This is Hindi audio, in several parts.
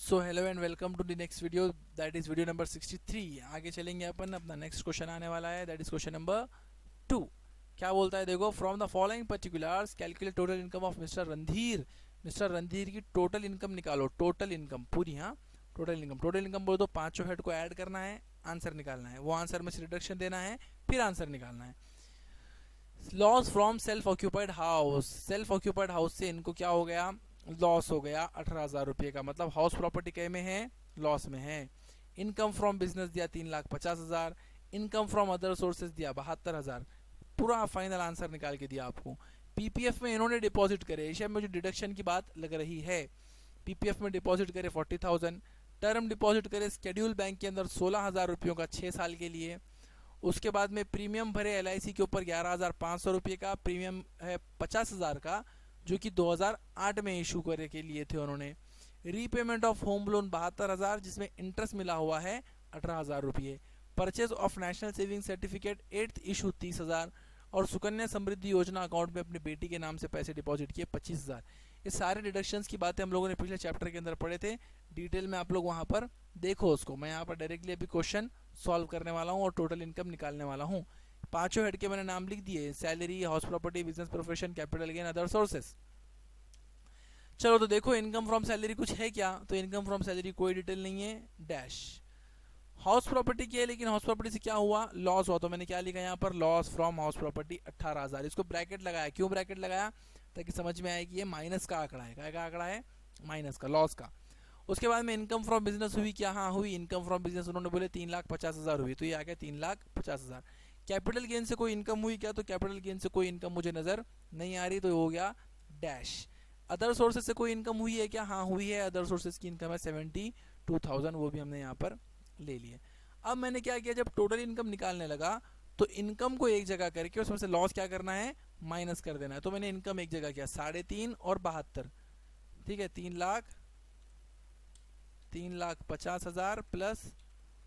So hello and welcome to the next video, that is video number 63। आगे चलेंगे अपन, अपना नेक्स्ट क्वेश्चन आने वाला है, दैट इज क्वेश्चन नंबर 2। क्या बोलता है देखो, from the following particulars calculate total income of mister Randhir. Mister Randhir की टोटल इनकम निकालो, टोटल इनकम पूरी, हाँ टोटल इनकम बोल दो, पांचों हेड को ऐड करना है, आंसर निकालना है, वो आंसर में से रिडक्शन देना है, फिर आंसर निकालना है। Loss from self occupied house, self occupied house से इनको क्या हो गया, लॉस हो गया 18,000 रुपये का, मतलब हाउस प्रॉपर्टी कई में है, लॉस में है। इनकम फ्रॉम बिजनेस दिया 3,50,000, इनकम फ्रॉम अदर सोर्सेज दिया 72,000। पूरा फाइनल आंसर निकाल के दिया आपको। पीपीएफ में इन्होंने डिपॉजिट करे, एशिया में जो डिडक्शन की बात लग रही है, पीपीएफ में डिपॉजिट करे 40,000, टर्म डिपॉजिट करे स्केड्यूल बैंक के अंदर 16,000 रुपयों का 6 साल के लिए। उसके बाद में प्रीमियम भरे एलआईसी के ऊपर 11,500 रुपये का, प्रीमियम है 50,000 का, जो कि 2008 में इशू करे के लिए थे उन्होंने। रीपेमेंट ऑफ होम लोन 72,000, जिसमें इंटरेस्ट मिला हुआ है 18,000 रुपये। Purchase of national saving certificate 8th issue 30,000, और सुकन्या समृद्धि योजना अकाउंट में अपनी बेटी के नाम से पैसे डिपॉजिट किए 25,000। ये सारे डिडक्शंस की बातें हम लोगों ने पिछले चैप्टर के अंदर पढ़े थे, डिटेल में आप लोग वहां पर देखो उसको। मैं यहाँ पर डायरेक्टली अभी क्वेश्चन सॉल्व करने वाला हूँ और टोटल इनकम निकालने वाला हूँ। पांचों हेड के मैंने नाम लिख दिए, salary, house property, business profession, capital gain, other sources. चलो तो देखो, इनकम फ्रॉम सैलरी कुछ है क्या, तो इनकम फ्रॉम सैलरी कोई डिटेल नहीं है, डैश। हाउस प्रॉपर्टी की है, लेकिन हाउस प्रॉपर्टी से क्या हुआ, लॉस हुआ, तो मैंने क्या लिखा यहाँ पर, लॉस फ्रॉम हाउस प्रॉपर्टी 18,000। इसको ब्रैकेट लगाया, क्यों ब्रैकेट लगाया, ताकि समझ में आए कि ये माइनस का आंकड़ा है। क्या का आंकड़ा है, माइनस का, लॉस का। उसके बाद में इनकम फ्रॉम बिजनेस हुई क्या, हाँ हुई इनकम फ्रॉम बिजनेस, उन्होंने बोले 3,50,000 हुई, तो ये आ गया 3,50,000। कैपिटल गेन से कोई इनकम हुई क्या, तो कैपिटल गेन से कोई इनकम मुझे नजर नहीं आ रही, तो हो गया डैश। अदर सोर्सेज से कोई इनकम हुई है क्या, हाँ हुई है, अदर सोर्सेज की इनकम है 72,000, वो भी हमने यहाँ पर ले लिए। अब मैंने क्या किया, जब टोटल इनकम निकालने लगा तो इनकम को एक जगह करके उसमें से लॉस क्या करना है, माइनस कर देना है। तो मैंने इनकम एक जगह किया 3.5 और 72, ठीक है, 3,50,000 प्लस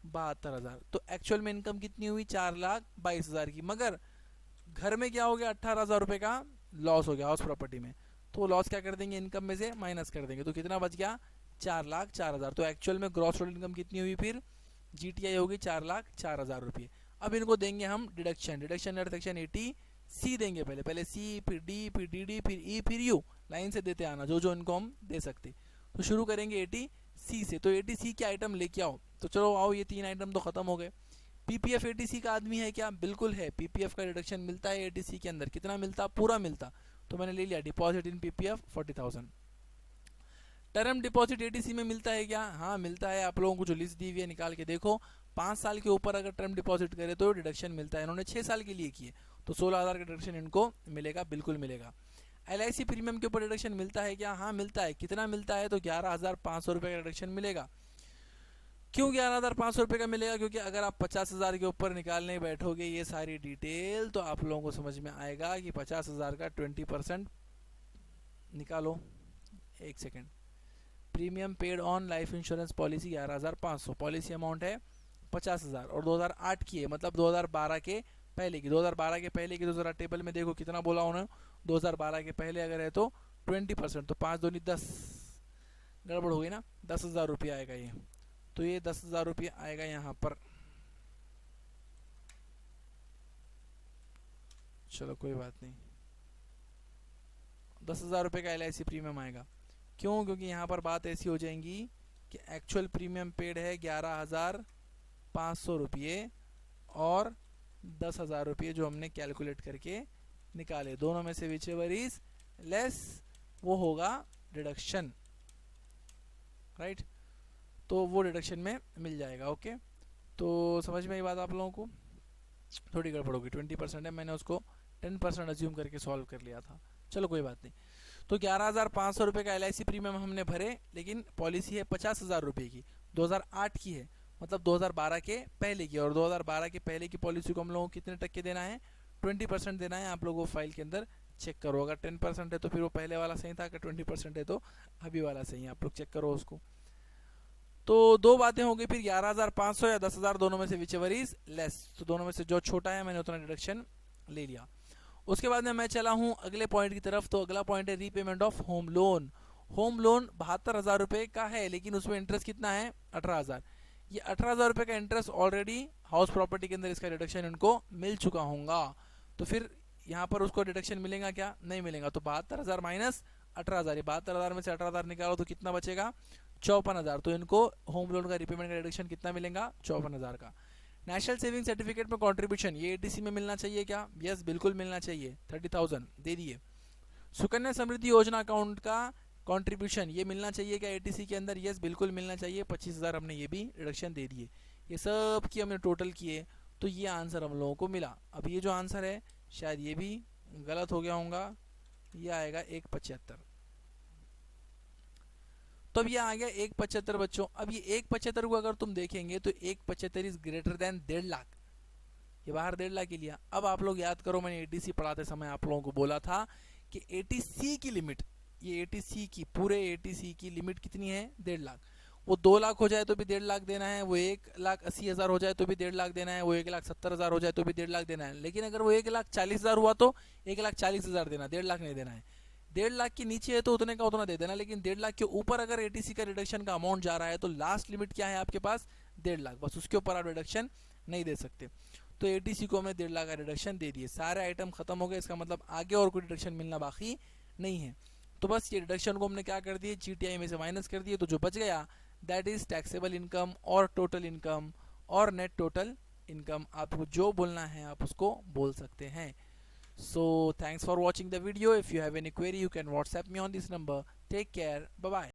72,000, तो एक्चुअल में इनकम कितनी हुई, 4,22,000 की। मगर घर में क्या हो गया, 18,000 रुपये का लॉस हो गया हाउस प्रॉपर्टी में, तो लॉस क्या कर देंगे, इनकम में से माइनस कर देंगे, तो कितना बच गया, 4,04,000। तो एक्चुअल में ग्रॉस टोटल इनकम कितनी हुई, फिर जीटीआई होगी 4,04,000 रुपये। अब इनको देंगे हम डिडक्शन, डिडक्शन सेक्शन 80C देंगे, पहले सी, फिर डी, फिर डी, फिर ई, फिर यू, लाइन से देते आना जो जो इनको हम दे सकते। तो शुरू करेंगे 80C से, तो 80C के आइटम लेके आओ। तो चलो आओ, ये 3 आइटम तो खत्म हो गए। पीपीएफ 80C का आदमी है क्या, बिल्कुल है, पीपीएफ का डिडक्शन मिलता है 80C के अंदर, कितना मिलता, पूरा मिलता, तो मैंने ले लिया deposit in PPF 40,000। Term deposit 80C में मिलता है क्या, हाँ मिलता है, आप लोगों को जो लिस्ट दी हुई है निकाल के देखो। 5 साल के ऊपर अगर टर्म डिपॉजिट करे तो डिडक्शन मिलता है, इन्होंने 6 साल के लिए किए, तो 16,000 का डिडक्शन इनको मिलेगा, बिल्कुल मिलेगा। एलआईसी प्रीमियम के ऊपर डिडक्शन मिलता है क्या, हाँ मिलता है, कितना मिलता है, तो 11,500 रुपये का डिडक्शन मिलेगा। क्यों 11,500 रुपये का मिलेगा, क्योंकि अगर आप 50,000 के ऊपर निकालने बैठोगे ये सारी डिटेल, तो आप लोगों को समझ में आएगा कि 50,000 का 20% निकालो। एक second, premium paid on life insurance policy 11,500, policy amount है 50,000 और 2008 की है, मतलब 2012 के पहले की। 2012 के पहले की तो जरा टेबल में देखो कितना बोला उन्होंने, 2012 के पहले अगर है तो 20%, तो 5 दूनी 10, गड़बड़ हो गई ना, 10,000 रुपये आएगा ये, तो ये 10,000 रुपये आएगा यहाँ पर। चलो कोई बात नहीं, 10,000 रुपये का एलआईसी प्रीमियम आएगा। क्यों, क्योंकि यहाँ पर बात ऐसी हो जाएगी कि एक्चुअल प्रीमियम पेड है 11,500 रुपये और 10,000 रुपये जो हमने कैलकुलेट करके निकाले, दोनों में से विचएवर इज लेस वो होगा डिडक्शन, राइट, तो वो डिडक्शन में मिल जाएगा। ओके, तो समझ में आई बात आप लोगों को, थोड़ी गड़बड़ होगी, 20% है, मैंने उसको 10% अज्यूम करके सॉल्व कर लिया था, चलो कोई बात नहीं। तो 11,500 रुपये का एलआईसी प्रीमियम हमने भरे, लेकिन पॉलिसी है 50,000 रुपये की, 2008 की है, मतलब 2012 के पहले की, और 2012 के पहले की पॉलिसी को हम लोगों को कितने टक्के देना है, 20% देना है। आप लोगों को फाइल के अंदर चेक करो, अगर 10% है तो फिर वो पहले वाला सही था, अगर 20% है तो अभी वाला सही है, आप लोग चेक करो उसको। तो दो बातें हो गई, फिर 11,500 या 10,000, दोनों में से विचएवर इज लेस, तो दोनों में से जो छोटा है मैंने उतना डिडक्शन ले लिया। उसके बाद में मैं चला हूँ अगले पॉइंट की तरफ, तो अगला पॉइंट है repayment of home loan. Home loan 72,000 रुपये का है, लेकिन उसमें इंटरेस्ट कितना है 18,000। ये 18,000 रुपये का इंटरेस्ट ऑलरेडी हाउस प्रॉपर्टी के अंदर इसका डिडक्शन इनको मिल चुका होगा, तो फिर यहाँ पर उसको डिडक्शन मिलेगा क्या, नहीं मिलेगा। तो 72,000 माइनस 18,000, ये 72,000 में से 18,000 निकालो तो कितना बचेगा 54,000। तो इनको होम लोन का रिपेमेंट का डिडक्शन कितना मिलेगा 54,000 का। नेशनल सेविंग सर्टिफिकेट में कंट्रीब्यूशन ये एटीसी में मिलना चाहिए क्या, यस बिल्कुल मिलना चाहिए, 30,000 दे दिए। सुकन्या समृद्धि योजना अकाउंट का कंट्रीब्यूशन ये मिलना चाहिए क्या एटीसी के अंदर, यस बिल्कुल मिलना चाहिए, 25,000 हमने ये भी रिडक्शन दे दिए। ये सब की हमने टोटल किए तो ये आंसर हम लोगों को मिला। अब ये जो आंसर है शायद ये भी गलत हो गया होगा, ये आएगा 175। तो अब ये आ गया 175 बच्चों। अब ये 175 को अगर तुम देखेंगे तो 175 इज ग्रेटर देन 1.5 लाख, ये बाहर 1.5 लाख ही लिया। अब आप लोग याद करो, मैंने एटीसी पढ़ाते समय आप लोगों को बोला था कि एटीसी की लिमिट, ये एटीसी की पूरे एटीसी की लिमिट कितनी है 1.5 लाख। वो 2 लाख हो जाए तो भी 1.5 लाख देना है, वो 1,80,000 हो जाए तो भी 1.5 लाख देना है, वो 1,70,000 हो जाए तो भी 1.5 लाख देना है। लेकिन अगर वो 1,40,000 हुआ तो 1,40,000 देना, 1.5 लाख नहीं देना है। 1.5 लाख के नीचे है तो उतने का उतना दे देना, लेकिन 1.5 लाख के ऊपर अगर एटीसी का रिडक्शन का अमाउंट जा रहा है तो लास्ट लिमिट क्या है आपके पास 1.5 लाख, बस उसके ऊपर आप रिडक्शन नहीं दे सकते। तो एटीसी को हमने 1.5 लाख का रिडक्शन दे दिए, सारे आइटम खत्म हो गए, इसका मतलब आगे और कोई रिडक्शन मिलना बाकी नहीं है। तो बस ये रिडक्शन को हमने क्या कर दिए जीटीआई में से माइनस कर दिए, तो जो बच गया दैट इज टैक्सेबल इनकम और टोटल इनकम और नेट टोटल इनकम। आपको जो बोलना है आप उसको बोल सकते हैं। So thanks for watching the video. If you have any query you can WhatsApp me on this number. Take care. Bye bye.